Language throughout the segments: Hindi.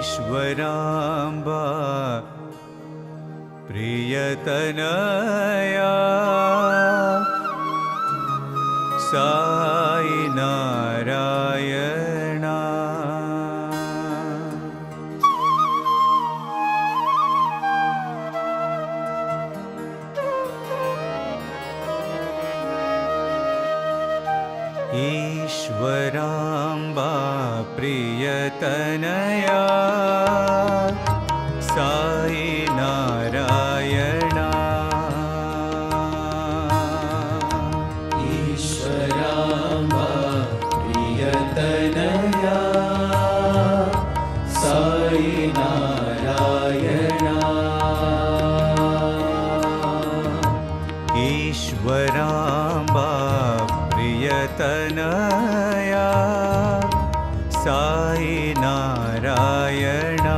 ईश्वराम्बा प्रियतनया साई नारायणा ईश्वराम्बा प्रियतनया साई नारायणा ईश्वराम्बा प्रियतनया साई नारायणा ईश्वराम्बा प्रियतनया साई नारायणा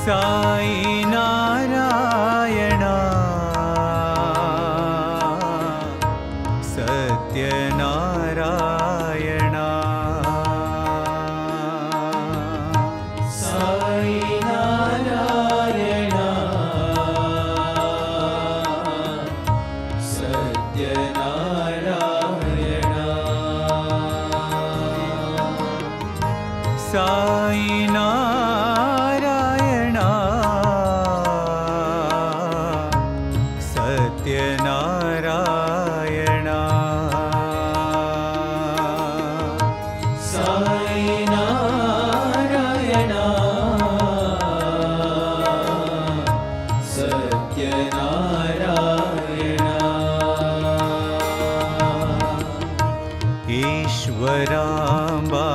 साई नारायणा सत्यनारायणा साई नारायणा सत्यनारायणा साई नारायणा सत्यनारायणा साई नारायणा सत्यनारायणा ईश्वराम्बा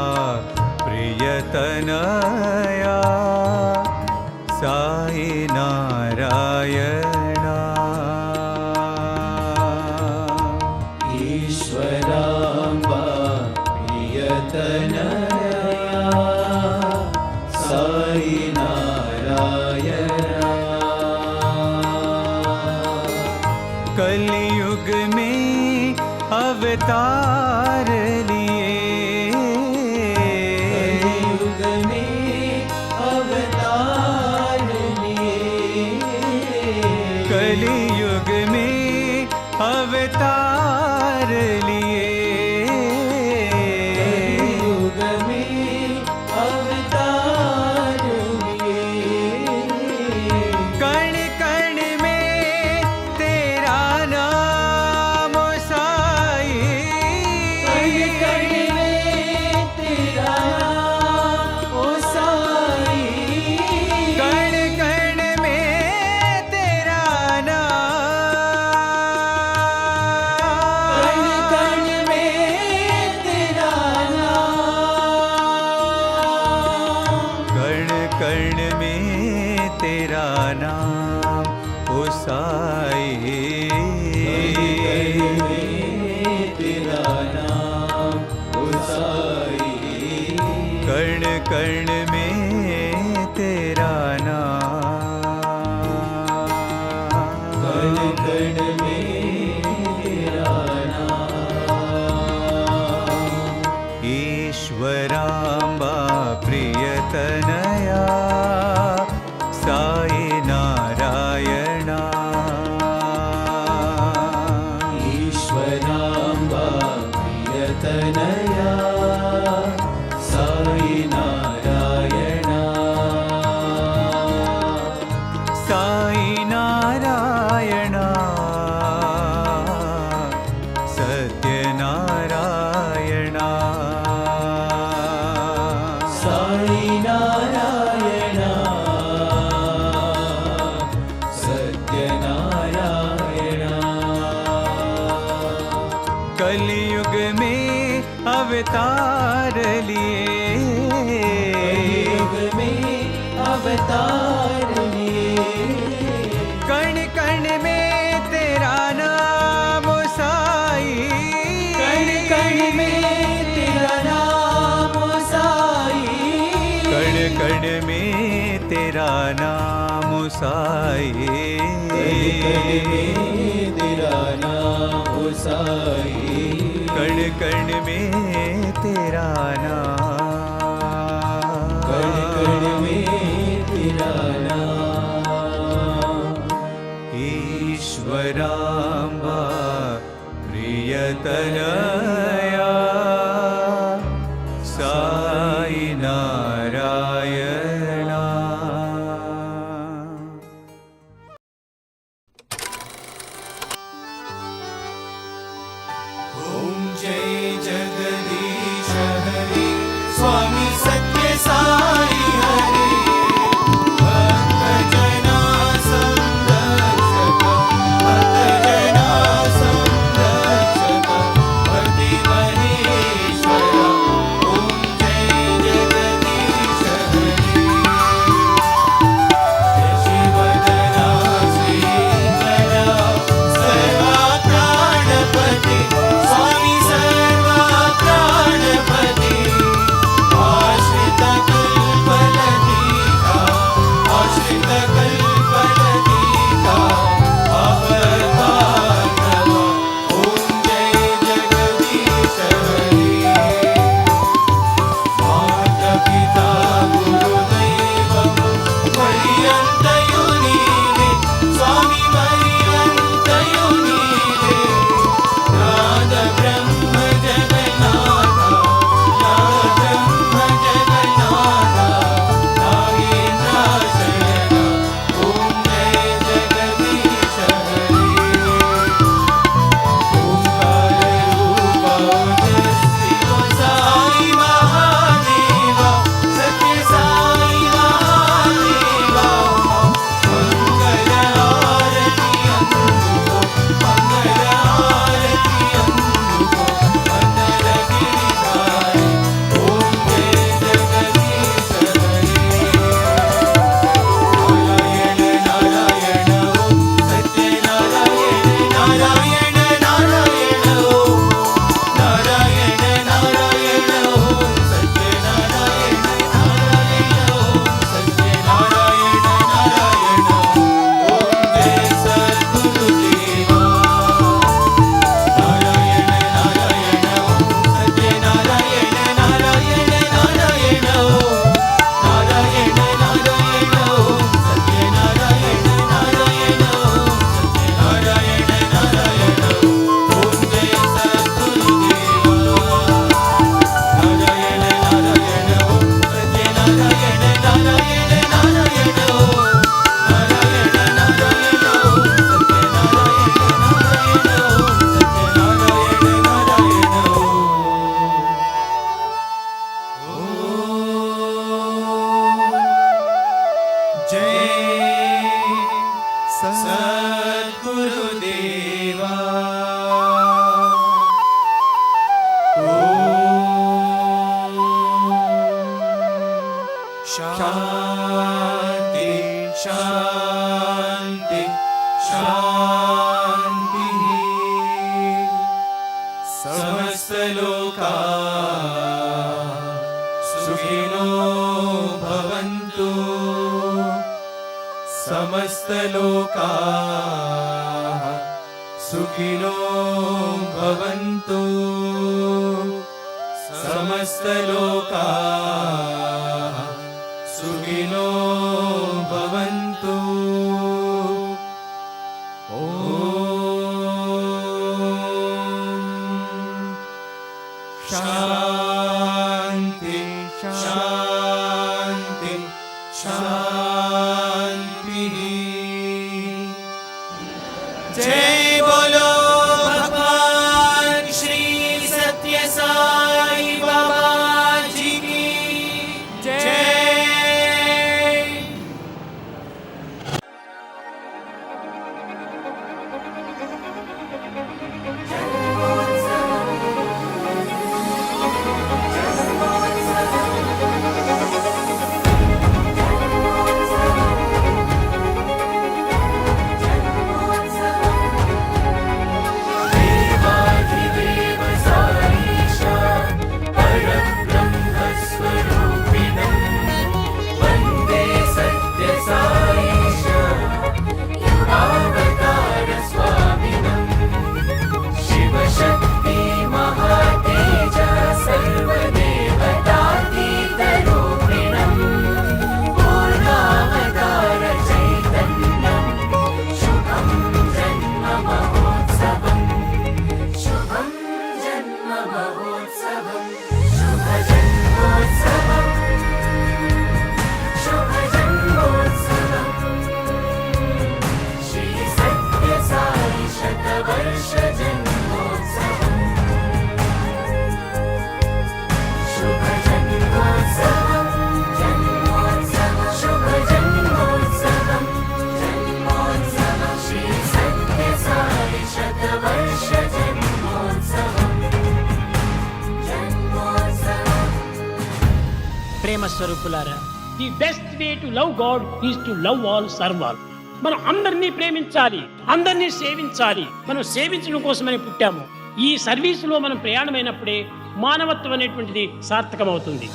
प्रियतनया साई नारायणा ईश्वराम्बा प्रियतनया साई नारायणा कलयुग में अवतार लिए कलयुग में अवतार लिए कलयुग में अवतार लिए कलयुग में अवतार लिए कण कण में तेरा नाम साई कण कण में तेरा नाम ओ साई कण कण में तेरा नाम कण कण में तेरा नाम कण कण में तेरा नाम ओ साई तेरा नाम ओ साई कण कण में तेरा नाम कण कण में तेरा नाम ईश्वराम्बा प्रियतनया साई नारायणा ईश्वराम्बा प्रियतनया साई नारायणा साई नारायणा सत्यनारायणा साई नारायणा सत्यनारायणा कलयुग में अवतार लिए कलयुग में अवतार लिए कण कण में तेरा नाम साई कण कण में तेरा नाम साई कण कण में तेरा नाम साई तेरा नाम साई कण कण में तेरा नाम, कण कण में तेरा नाम। ईश्वरांबा प्रियतनया साई नारायणा। ओम जय जगदीश हरे स्वामी सत्य साई हरे, भक्त जना संरक्षक, भक्त जना संरक्षक, भक्ति महेश्वर। ओम जय जगदीश हरे, शिवदना श्रीकरा सर्वा प्राणपते, स्वामी सर्वा प्राणपते, आश्रित कल्पलतिका, आश्रित कल्पलतिका, अवतारव। ओम जय जगदीश हरे, माता पिता गुरुदैवं पर्यन्तयो नीवे, स्वामी पर्यन्तयो नीवे, नाद ब्रह्म जगन्नाथ, नाद ब्रह्म जगन्नाथ, नागेन्द्राशरण। ओम जय जगदीश हरे, ओंकार रूपा शिव साई महादेवा, सत्य साई महादेवा, मंगल आरती अंदुको, मंगल आरती अंदुको, अंदर गिरिधारी। ओम जय जगदीश हरे, नारायण नारायण ओम, सत्य नारायण नारायण नारायण ओम, नारायण नारायण ओम, सत्य नारायण नारायण ओम, सत्य नारायण नारायण ओम। जय सद्गुरुदेवा, नारायण नारायण ओम, सत्य नारायण नारायण नारायण ओम, नारायण नारायण ओम, सत्य नारायण नारायण ओम, सत्य नारायण नारायण ओम। जय सद्गुरुदेवा, नारायण नारायण ओम, सत्य नारायण नारायण नारायण ओम, नारायण नारायण ओम, सत्य नारायण नारायण ओम, सत्य नारायण नारायण ओम। जय सद्गुरुदेवा। शांति शांति शांति, समस्त लोका सुखिनो भवन्तु, समस्त लोका सुखिनो भवन्तु, समस्त लोका सुखिनो भवन्तु। ओम शांति शांति शांति। जय बोलो भगवान श्री सत्य साई बाबा जी की जय। जय ప్రేమ స్వరూపులారా, the best way to love God is to love all, serve all. మనం అందరినీ ప్రేమించాలి, అందరినీ సేవించాలి. మనం సేవించడం కోసమని పుట్టాము. ఈ సర్వీసులో మనం ప్రయాణమైనప్పుడే మానవత్వం అనేటువంటిది సార్థకమవుతుంది.